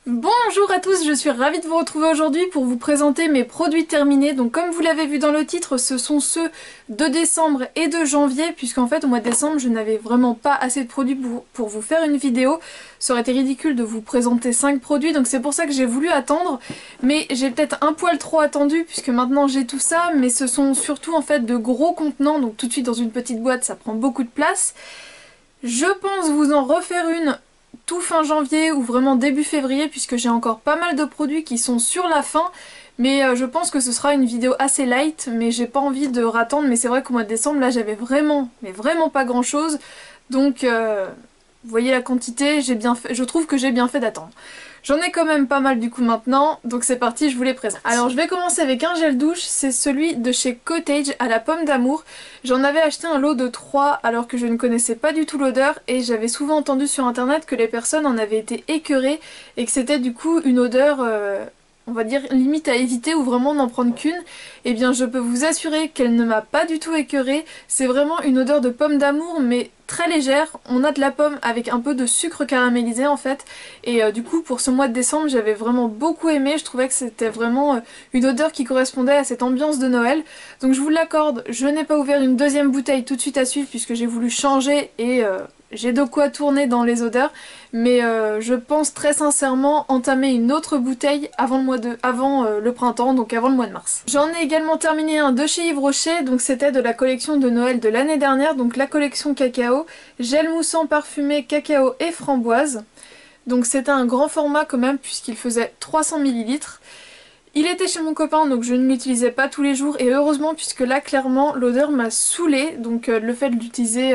Bonjour à tous, je suis ravie de vous retrouver aujourd'hui pour vous présenter mes produits terminés. Donc comme vous l'avez vu dans le titre, ce sont ceux de décembre et de janvier, puisqu'en fait au mois de décembre je n'avais vraiment pas assez de produits pour vous faire une vidéo. Ça aurait été ridicule de vous présenter 5 produits, donc c'est pour ça que j'ai voulu attendre. Mais j'ai peut-être un poil trop attendu puisque maintenant j'ai tout ça, mais ce sont surtout en fait de gros contenants, donc tout de suite dans une petite boîte ça prend beaucoup de place. Je pense vous en refaire une tout fin janvier ou vraiment début février puisque j'ai encore pas mal de produits qui sont sur la fin, mais je pense que ce sera une vidéo assez light, mais j'ai pas envie de rattendre. Mais c'est vrai qu'au mois de décembre là j'avais vraiment, mais vraiment pas grand chose, donc vous voyez la quantité, je trouve que j'ai bien fait d'attendre. J'en ai quand même pas mal du coup maintenant, donc c'est parti, je vous les présente. Alors je vais commencer avec un gel douche, c'est celui de chez Cottage à la pomme d'amour. J'en avais acheté un lot de 3 alors que je ne connaissais pas du tout l'odeur et j'avais souvent entendu sur internet que les personnes en avaient été écœurées et que c'était du coup une odeur on va dire limite à éviter ou vraiment n'en prendre qu'une. Eh bien je peux vous assurer qu'elle ne m'a pas du tout écœurée, c'est vraiment une odeur de pomme d'amour mais très légère. On a de la pomme avec un peu de sucre caramélisé en fait, et du coup pour ce mois de décembre j'avais vraiment beaucoup aimé, je trouvais que c'était vraiment une odeur qui correspondait à cette ambiance de Noël. Donc je vous l'accorde, je n'ai pas ouvert une deuxième bouteille tout de suite à suivre puisque j'ai voulu changer et j'ai de quoi tourner dans les odeurs, mais je pense très sincèrement entamer une autre bouteille avant le printemps, donc avant le mois de mars. J'en ai également terminé un de chez Yves Rocher, donc c'était de la collection de Noël de l'année dernière, donc la collection cacao, gel moussant parfumé cacao et framboise. Donc c'était un grand format quand même puisqu'il faisait 300 ml. Il était chez mon copain donc je ne l'utilisais pas tous les jours et heureusement puisque là clairement l'odeur m'a saoulée, donc le fait de l'utiliser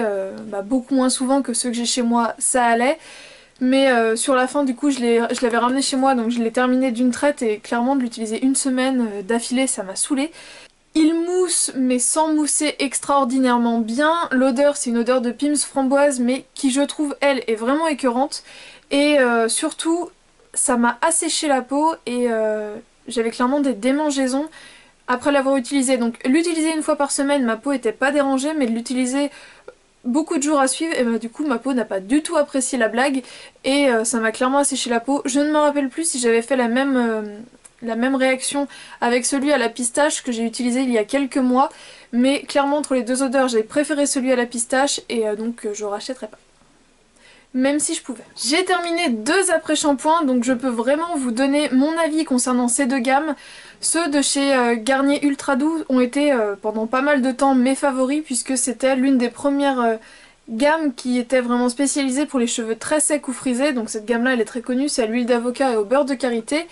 beaucoup moins souvent que ceux que j'ai chez moi ça allait. Mais sur la fin du coup je l'avais ramené chez moi donc je l'ai terminé d'une traite et clairement de l'utiliser une semaine d'affilée ça m'a saoulée. Il mousse mais sans mousser extraordinairement bien. L'odeur c'est une odeur de Pim's framboise mais qui je trouve elle est vraiment écœurante. Et surtout ça m'a asséché la peau et j'avais clairement des démangeaisons après l'avoir utilisé. Donc l'utiliser une fois par semaine ma peau était pas dérangée, mais de l'utiliser beaucoup de jours à suivre et du coup ma peau n'a pas du tout apprécié la blague et ça m'a clairement asséché la peau. Je ne me rappelle plus si j'avais fait la même réaction avec celui à la pistache que j'ai utilisé il y a quelques mois, mais clairement entre les deux odeurs j'ai préféré celui à la pistache et donc je rachèterai pas. Même si je pouvais. J'ai terminé 2 après-shampoings, donc je peux vraiment vous donner mon avis concernant ces 2 gammes. Ceux de chez Garnier Ultra Doux ont été pendant pas mal de temps mes favoris puisque c'était l'une des premières gammes qui était vraiment spécialisée pour les cheveux très secs ou frisés. Donc cette gamme là elle est très connue, c'est à l'huile d'avocat et au beurre de karité.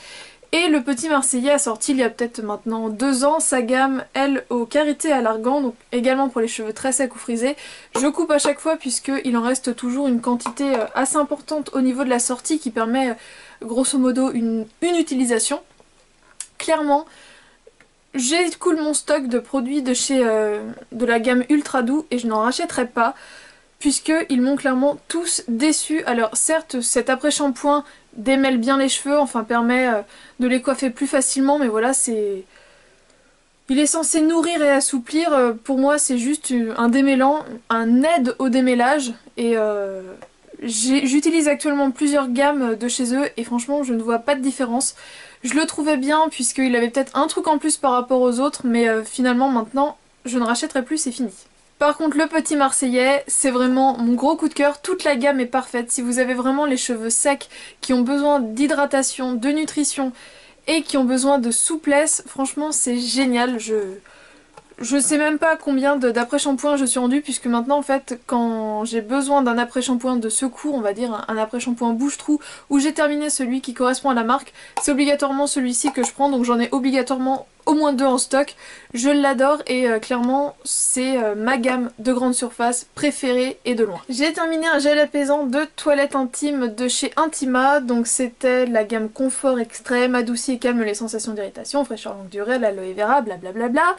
Et le Petit Marseillais a sorti il y a peut-être maintenant 2 ans sa gamme, elle, au karité à l'argan, donc également pour les cheveux très secs ou frisés. Je coupe à chaque fois puisqu'il en reste toujours une quantité assez importante au niveau de la sortie qui permet grosso modo une utilisation. Clairement, j'écoule mon stock de produits de la gamme Ultra Doux et je n'en rachèterai pas puisqu'ils m'ont clairement tous déçus. Alors certes, cet après-shampoing démêle bien les cheveux, enfin permet de les coiffer plus facilement, mais voilà, il est censé nourrir et assouplir. Pour moi, c'est juste un démêlant, un aide au démêlage, et j'utilise actuellement plusieurs gammes de chez eux, et franchement, je ne vois pas de différence. Je le trouvais bien, puisqu'il avait peut-être un truc en plus par rapport aux autres, mais finalement, maintenant, je ne rachèterai plus, c'est fini. Par contre le Petit Marseillais c'est vraiment mon gros coup de cœur, toute la gamme est parfaite. Si vous avez vraiment les cheveux secs, qui ont besoin d'hydratation, de nutrition et qui ont besoin de souplesse, franchement c'est génial. Je sais même pas combien d'après-shampoing je suis rendue puisque maintenant en fait quand j'ai besoin d'un après-shampoing de secours, on va dire un après-shampoing bouche-trou où j'ai terminé celui qui correspond à la marque, c'est obligatoirement celui-ci que je prends, donc j'en ai obligatoirement au moins 2 en stock. Je l'adore et clairement c'est ma gamme de grande surface préférée et de loin. J'ai terminé un gel apaisant de toilette intime de chez Intima, donc c'était la gamme confort extrême, adoucit et calme les sensations d'irritation, fraîcheur longue durée, l'aloe vera, blablabla.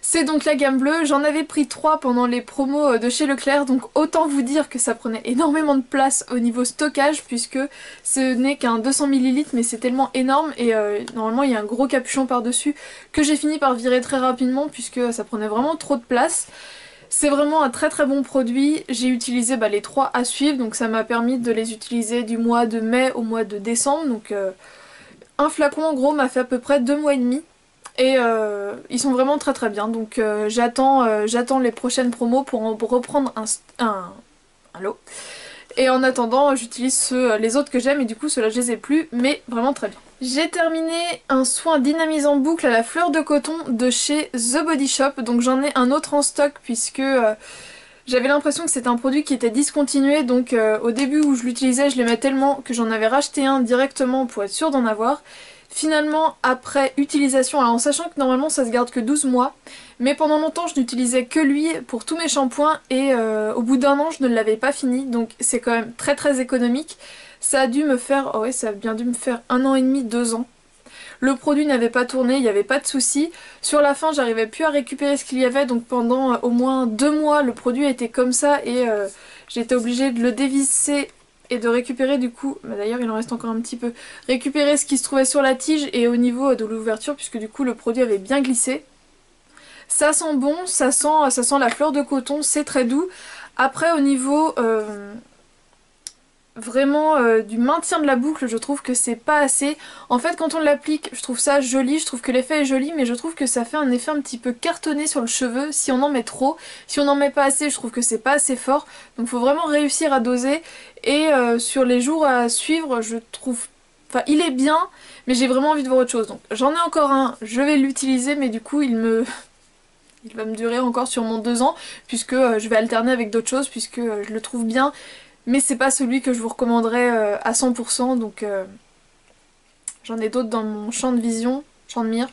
C'est donc la gamme bleue, j'en avais pris 3 pendant les promos de chez Leclerc, donc autant vous dire que ça prenait énormément de place au niveau stockage puisque ce n'est qu'un 200 ml mais c'est tellement énorme et normalement il y a un gros capuchon par dessus que j'ai fini par virer très rapidement puisque ça prenait vraiment trop de place. C'est vraiment un très très bon produit. J'ai utilisé les 3 à suivre, donc ça m'a permis de les utiliser du mois de mai au mois de décembre. Donc un flacon en gros m'a fait à peu près 2 mois et demi. Et ils sont vraiment très très bien. Donc j'attends les prochaines promos pour en reprendre un lot. Et en attendant, j'utilise les autres que j'aime et du coup ceux-là je les ai plus, mais vraiment très bien. J'ai terminé un soin dynamisant boucle à la fleur de coton de chez The Body Shop. Donc j'en ai un autre en stock puisque j'avais l'impression que c'était un produit qui était discontinué. Donc au début où je l'utilisais, je l'aimais tellement que j'en avais racheté un directement pour être sûre d'en avoir. Finalement, après utilisation, alors en sachant que normalement ça se garde que 12 mois, mais pendant longtemps je n'utilisais que lui pour tous mes shampoings et au bout d'un an je ne l'avais pas fini, donc c'est quand même très très économique. Ça a dû me faire, oh ouais, ça a bien dû me faire 1 an et demi, 2 ans. Le produit n'avait pas tourné, il n'y avait pas de soucis. Sur la fin j'arrivais plus à récupérer ce qu'il y avait, donc pendant au moins 2 mois le produit était comme ça et j'étais obligée de le dévisser et de récupérer du coup, d'ailleurs il en reste encore un petit peu, récupérer ce qui se trouvait sur la tige et au niveau de l'ouverture puisque du coup le produit avait bien glissé. Ça sent bon, ça sent la fleur de coton, c'est très doux. Après au niveau vraiment du maintien de la boucle, je trouve que c'est pas assez. En fait quand on l'applique, je trouve ça joli, je trouve que l'effet est joli, mais je trouve que ça fait un effet un petit peu cartonné sur le cheveu si on en met trop. Si on en met pas assez, je trouve que c'est pas assez fort. Donc faut vraiment réussir à doser. Et sur les jours à suivre, je trouve... Enfin il est bien, mais j'ai vraiment envie de voir autre chose. Donc j'en ai encore un, je vais l'utiliser, mais du coup il va me durer encore sur mon 2 ans, puisque je vais alterner avec d'autres choses, puisque je le trouve bien. Mais c'est pas celui que je vous recommanderais à 100%, donc j'en ai d'autres dans mon champ de vision, champ de mire,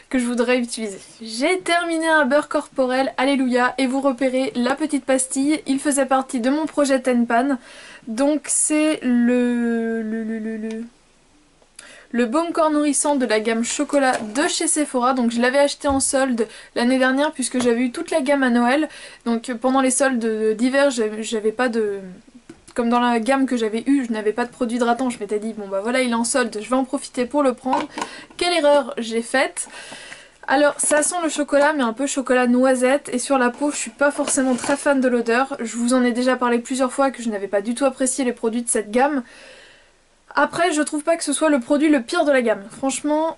que je voudrais utiliser. J'ai terminé un beurre corporel, alléluia, et vous repérez la petite pastille, il faisait partie de mon projet Tenpan, donc c'est le baume corps nourrissant de la gamme chocolat de chez Sephora. Donc je l'avais acheté en solde l'année dernière puisque j'avais eu toute la gamme à Noël. Donc pendant les soldes d'hiver j'avais pas de... Comme dans la gamme que j'avais eue, je n'avais pas de produit hydratant. Je m'étais dit bon bah voilà il est en solde, je vais en profiter pour le prendre. Quelle erreur j'ai faite. Alors ça sent le chocolat mais un peu chocolat noisette et sur la peau je suis pas forcément très fan de l'odeur. Je vous en ai déjà parlé plusieurs fois que je n'avais pas du tout apprécié les produits de cette gamme. Après, je trouve pas que ce soit le produit le pire de la gamme. Franchement,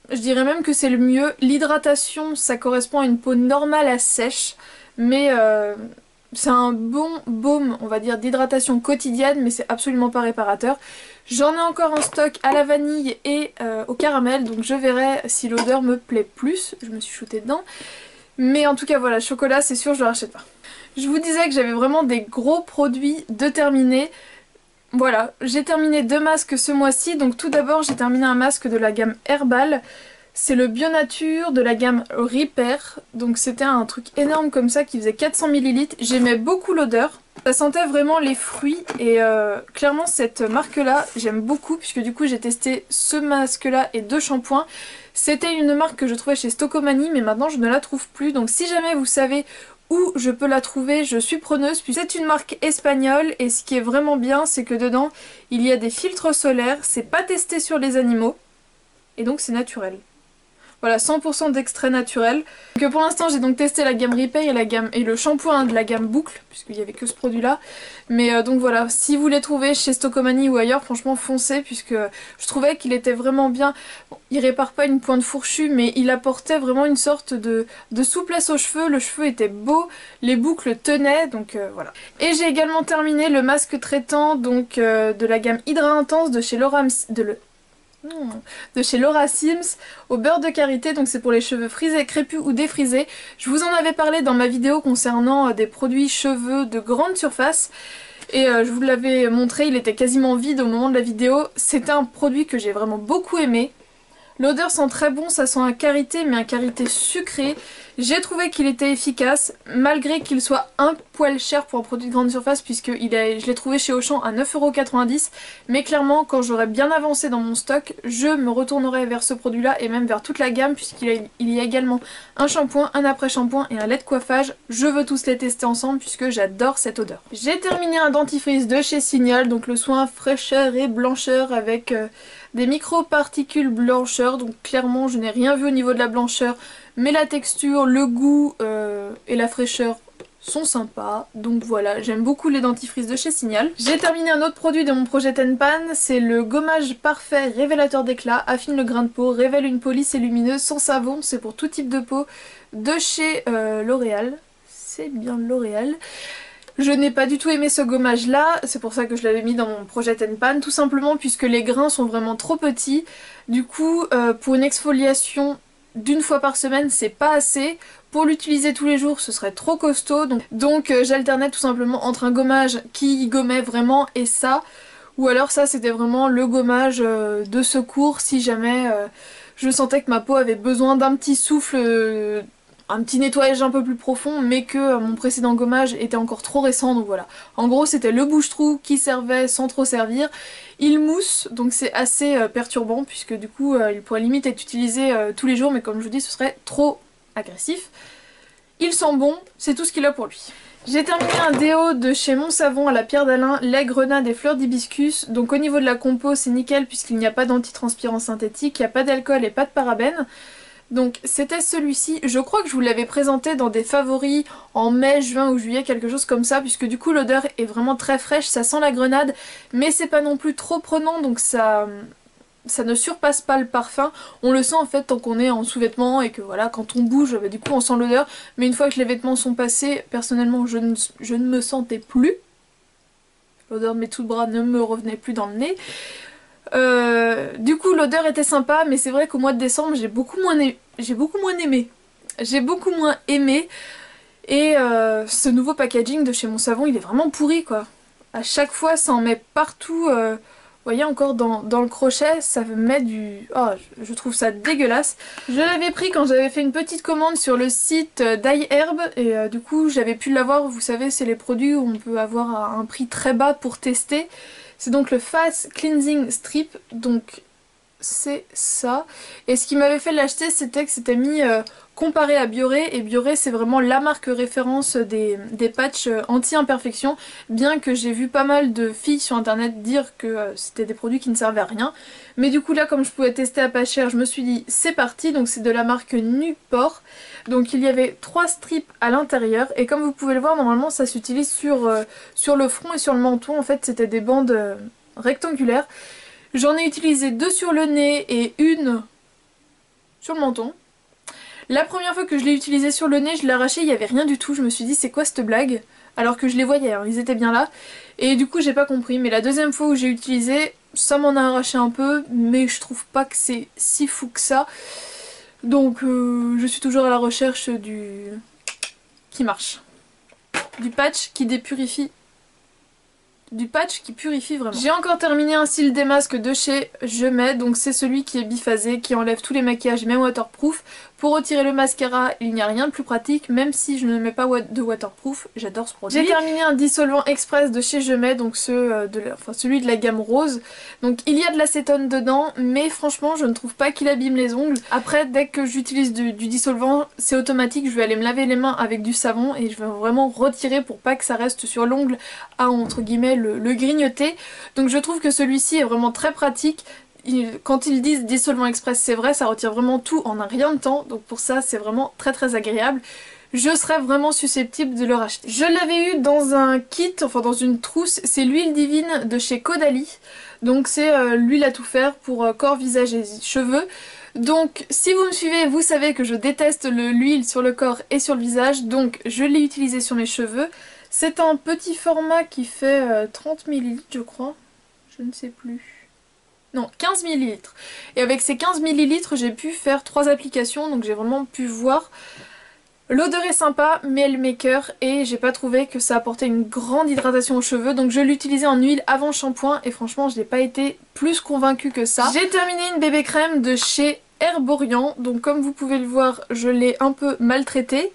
je dirais même que c'est le mieux. L'hydratation, ça correspond à une peau normale à sèche, mais c'est un bon baume, on va dire, d'hydratation quotidienne, mais c'est absolument pas réparateur. J'en ai encore en stock à la vanille et au caramel, donc je verrai si l'odeur me plaît plus. Je me suis shootée dedans. Mais en tout cas, voilà, chocolat, c'est sûr, je le rachète pas. Je vous disais que j'avais vraiment des gros produits de terminer. Voilà, j'ai terminé 2 masques ce mois-ci. Donc tout d'abord j'ai terminé un masque de la gamme Herbal. C'est le Bio Nature de la gamme Repair. Donc c'était un truc énorme comme ça qui faisait 400 ml. J'aimais beaucoup l'odeur. Ça sentait vraiment les fruits et clairement cette marque là j'aime beaucoup puisque du coup j'ai testé ce masque là et 2 shampoings. C'était une marque que je trouvais chez Stocomanie mais maintenant je ne la trouve plus. Donc si jamais vous savez où je peux la trouver, je suis preneuse. Puis c'est une marque espagnole et ce qui est vraiment bien c'est que dedans il y a des filtres solaires, c'est pas testé sur les animaux et donc c'est naturel. Voilà, 100% d'extrait naturel. Donc pour l'instant j'ai donc testé la gamme Repair et le shampoing de la gamme Boucle, puisqu'il n'y avait que ce produit là. Mais donc voilà, si vous les trouvez chez Stocomanie ou ailleurs, franchement foncez, puisque je trouvais qu'il était vraiment bien. Bon, il répare pas une pointe fourchue, mais il apportait vraiment une sorte de souplesse aux cheveux. Le cheveu était beau, les boucles tenaient, donc voilà. Et j'ai également terminé le masque traitant donc de la gamme Hydra Intense de chez Laura Sims au beurre de karité, donc c'est pour les cheveux frisés, crépus ou défrisés. Je vous en avais parlé dans ma vidéo concernant des produits cheveux de grande surface et je vous l'avais montré, il était quasiment vide au moment de la vidéo. C'était un produit que j'ai vraiment beaucoup aimé. L'odeur sent très bon, ça sent un karité mais un karité sucré. J'ai trouvé qu'il était efficace malgré qu'il soit un poil cher pour un produit de grande surface puisque je l'ai trouvé chez Auchan à 9,90 €. Mais clairement quand j'aurai bien avancé dans mon stock, je me retournerai vers ce produit là et même vers toute la gamme puisqu'il y a également un shampoing, un après-shampoing et un lait de coiffage. Je veux tous les tester ensemble puisque j'adore cette odeur. J'ai terminé un dentifrice de chez Signal, donc le soin fraîcheur et blancheur avec des micro-particules blancheur. Donc clairement je n'ai rien vu au niveau de la blancheur. mais la texture, le goût et la fraîcheur sont sympas, donc voilà, j'aime beaucoup les dentifrices de chez Signal. J'ai terminé un autre produit de mon projet Ten Pan, c'est le gommage parfait révélateur d'éclat, affine le grain de peau, révèle une peau lisse et lumineuse sans savon, c'est pour tout type de peau, de chez L'Oréal, c'est bien L'Oréal. Je n'ai pas du tout aimé ce gommage là, c'est pour ça que je l'avais mis dans mon projet Ten Pan, tout simplement puisque les grains sont vraiment trop petits, du coup pour une exfoliation d'une fois par semaine c'est pas assez. Pour l'utiliser tous les jours ce serait trop costaud, donc j'alternais tout simplement entre un gommage qui gommait vraiment et ça, ou alors ça c'était vraiment le gommage de secours si jamais je sentais que ma peau avait besoin d'un petit souffle, un petit nettoyage un peu plus profond, mais que mon précédent gommage était encore trop récent, donc voilà. En gros c'était le bouche-trou qui servait sans trop servir. Il mousse, donc c'est assez perturbant puisque du coup il pourrait limite être utilisé tous les jours, mais comme je vous dis ce serait trop agressif. Il sent bon, c'est tout ce qu'il a pour lui. J'ai terminé un déo de chez Mon Savon à la pierre d'Alain, lait, grenade et fleurs d'hibiscus. Donc au niveau de la compo c'est nickel puisqu'il n'y a pas d'antitranspirant synthétique, il n'y a pas d'alcool et pas de parabènes. Donc c'était celui-ci, je crois que je vous l'avais présenté dans des favoris en mai, juin ou juillet, quelque chose comme ça, puisque du coup l'odeur est vraiment très fraîche, ça sent la grenade, mais c'est pas non plus trop prenant, donc ça ne surpasse pas le parfum. On le sent en fait tant qu'on est en sous-vêtements et que voilà, quand on bouge, bah, du coup on sent l'odeur, mais une fois que les vêtements sont passés, personnellement je ne me sentais plus. L'odeur de mes tout bras ne me revenait plus dans le nez. Du coup l'odeur était sympa, mais c'est vrai qu'au mois de décembre j'ai beaucoup moins aimé. Et ce nouveau packaging de chez Mon Savon il est vraiment pourri quoi. À chaque fois ça en met partout, vous voyez encore dans le crochet ça met du... Oh je trouve ça dégueulasse. Je l'avais pris quand j'avais fait une petite commande sur le site d'iHerb et du coup j'avais pu l'avoir, vous savez c'est les produits où on peut avoir à un prix très bas pour tester. C'est donc le Fast Cleansing Strip, donc c'est ça. Et ce qui m'avait fait l'acheter c'était que c'était mis comparé à Bioré, et Bioré c'est vraiment la marque référence des patchs anti-imperfection, bien que j'ai vu pas mal de filles sur internet dire que c'était des produits qui ne servaient à rien. Mais du coup là comme je pouvais tester à pas cher, je me suis dit c'est parti, donc c'est de la marque Nuport. Donc il y avait 3 strips à l'intérieur et comme vous pouvez le voir normalement ça s'utilise sur le front et sur le menton, en fait c'était des bandes rectangulaires. J'en ai utilisé 2 sur le nez et une sur le menton. La première fois que je l'ai utilisé sur le nez, je l'ai arraché, il n'y avait rien du tout. Je me suis dit c'est quoi cette blague? Alors que je les voyais, hein, ils étaient bien là. Et du coup j'ai pas compris. Mais la deuxième fois où j'ai utilisé, ça m'en a arraché un peu. Mais je trouve pas que c'est si fou que ça. Donc je suis toujours à la recherche du... qui marche. Du patch qui dépurifie. Du patch qui purifie vraiment. J'ai encore terminé un cils démasque de chez Je Mets, donc c'est celui qui est biphasé, qui enlève tous les maquillages, même waterproof. Pour retirer le mascara, il n'y a rien de plus pratique, même si je ne mets pas de waterproof, j'adore ce produit. J'ai terminé un dissolvant express de chez Je Mets, donc celui de la gamme rose. Donc il y a de l'acétone dedans, mais franchement je ne trouve pas qu'il abîme les ongles. Après dès que j'utilise du dissolvant, c'est automatique, je vais aller me laver les mains avec du savon et je vais vraiment retirer pour pas que ça reste sur l'ongle à entre guillemets le grignoter. Donc je trouve que celui-ci est vraiment très pratique. Quand ils disent dissolvant express, c'est vrai, ça retire vraiment tout en un rien de temps, donc pour ça c'est vraiment très très agréable. Je serais vraiment susceptible de le racheter. Je l'avais eu dans un kit, enfin dans une trousse, c'est l'huile divine de chez Caudalie. Donc c'est l'huile à tout faire pour corps, visage et cheveux. Donc si vous me suivez, vous savez que je déteste l'huile sur le corps et sur le visage, donc je l'ai utilisé sur mes cheveux. C'est un petit format qui fait 30 ml je crois, je ne sais plus. Non, 15 ml. Et avec ces 15 ml, j'ai pu faire 3 applications, donc j'ai vraiment pu voir. L'odeur est sympa, mais elle m'écœure et j'ai pas trouvé que ça apportait une grande hydratation aux cheveux. Donc je l'utilisais en huile avant shampoing et franchement, je n'ai pas été plus convaincue que ça. J'ai terminé une bébé crème de chez Herborian. Donc comme vous pouvez le voir, je l'ai un peu maltraitée.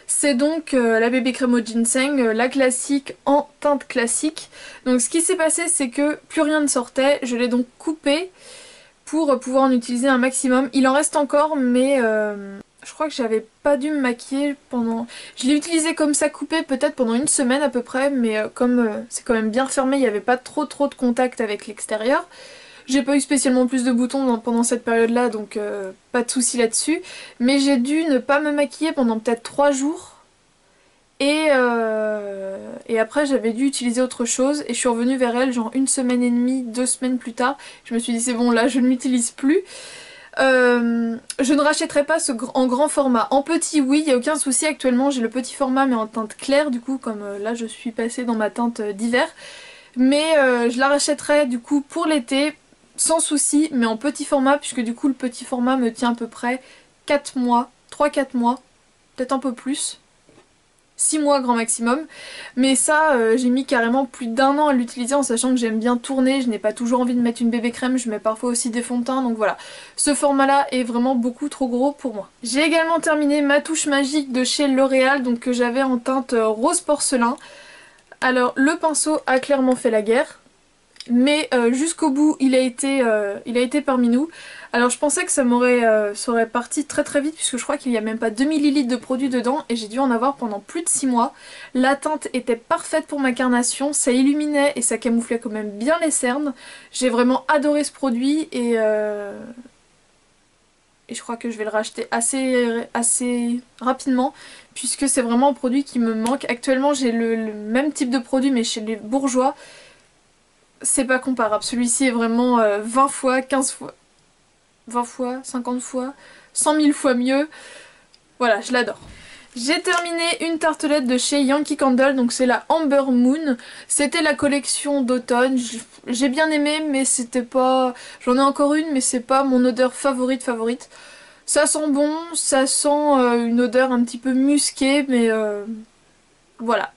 C'est donc la bébé crème au ginseng, la classique en teinte classique. Donc ce qui s'est passé c'est que plus rien ne sortait, je l'ai donc coupée pour pouvoir en utiliser un maximum. Il en reste encore mais je crois que j'avais pas dû me maquiller pendant... Je l'ai utilisé comme ça coupé peut-être pendant une semaine à peu près, mais comme c'est quand même bien fermé, il n'y avait pas trop de contact avec l'extérieur. J'ai pas eu spécialement plus de boutons pendant cette période là, donc pas de soucis là-dessus. Mais j'ai dû ne pas me maquiller pendant peut-être 3 jours. Et après j'avais dû utiliser autre chose et je suis revenue vers elle genre 1 semaine et demie, 2 semaines plus tard. Je me suis dit c'est bon là je ne l'utilise plus. Je ne rachèterai pas en grand format. En petit oui, il n'y a aucun souci, actuellement j'ai le petit format mais en teinte claire du coup comme là je suis passée dans ma teinte d'hiver. Mais je la rachèterai du coup pour l'été sans souci mais en petit format puisque du coup le petit format me tient à peu près 4 mois, 3-4 mois, peut-être un peu plus. 6 mois grand maximum, mais ça j'ai mis carrément plus d'1 an à l'utiliser en sachant que j'aime bien tourner, je n'ai pas toujours envie de mettre une bébé crème, je mets parfois aussi des fonds de teint, donc voilà. Ce format là est vraiment beaucoup trop gros pour moi. J'ai également terminé ma touche magique de chez L'Oréal, donc que j'avais en teinte rose porcelain. Alors le pinceau a clairement fait la guerre, mais jusqu'au bout il a été parmi nous. Alors je pensais que ça aurait parti très très vite puisque je crois qu'il n'y a même pas 2 ml de produit dedans et j'ai dû en avoir pendant plus de 6 mois. La teinte était parfaite pour ma carnation, ça illuminait et ça camouflait quand même bien les cernes. J'ai vraiment adoré ce produit et je crois que je vais le racheter assez rapidement puisque c'est vraiment un produit qui me manque. Actuellement j'ai le même type de produit mais chez les bourgeois. C'est pas comparable, celui-ci est vraiment 20 fois, 15 fois, 20 fois, 50 fois, 100 000 fois mieux. Voilà, je l'adore. J'ai terminé une tartelette de chez Yankee Candle, donc c'est la Amber Moon. C'était la collection d'automne, j'ai bien aimé mais c'était pas... J'en ai encore une mais c'est pas mon odeur favorite. Ça sent bon, ça sent une odeur un petit peu musquée mais voilà.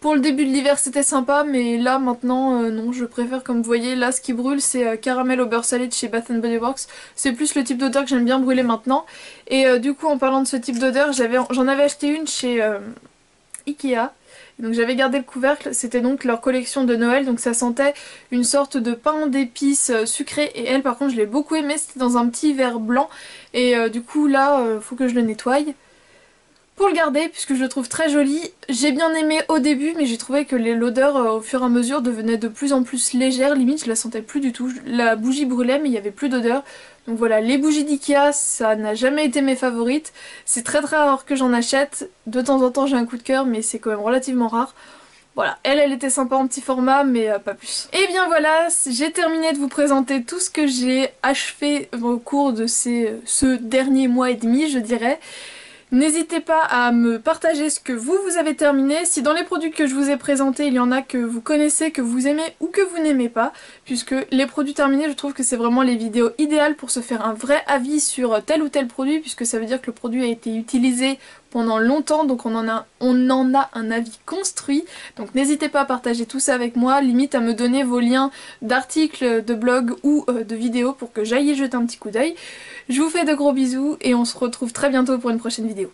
Pour le début de l'hiver c'était sympa mais là maintenant non, je préfère, comme vous voyez là ce qui brûle c'est caramel au beurre salé de chez Bath Body Works. C'est plus le type d'odeur que j'aime bien brûler maintenant et du coup en parlant de ce type d'odeur j'en avais acheté une chez Ikea. Donc j'avais gardé le couvercle, c'était donc leur collection de Noël, donc ça sentait une sorte de pain d'épices sucré et elle par contre je l'ai beaucoup aimé, c'était dans un petit verre blanc et du coup là faut que je le nettoie pour le garder puisque je le trouve très joli. J'ai bien aimé au début mais j'ai trouvé que l'odeur au fur et à mesure devenait de plus en plus légère, limite je la sentais plus du tout. La bougie brûlait mais il n'y avait plus d'odeur. Donc voilà, les bougies d'Ikea ça n'a jamais été mes favorites. C'est très rare que j'en achète, de temps en temps j'ai un coup de cœur mais c'est quand même relativement rare. Voilà, elle était sympa en petit format mais pas plus. Et bien voilà, j'ai terminé de vous présenter tout ce que j'ai achevé au cours de ce dernier mois et demi je dirais. N'hésitez pas à me partager ce que vous avez terminé, si dans les produits que je vous ai présentés il y en a que vous connaissez, que vous aimez ou que vous n'aimez pas, puisque les produits terminés je trouve que c'est vraiment les vidéos idéales pour se faire un vrai avis sur tel ou tel produit, puisque ça veut dire que le produit a été utilisé pendant longtemps, donc on en a un avis construit. Donc n'hésitez pas à partager tout ça avec moi, limite à me donner vos liens d'articles, de blogs ou de vidéos pour que j'aille y jeter un petit coup d'œil. Je vous fais de gros bisous et on se retrouve très bientôt pour une prochaine vidéo.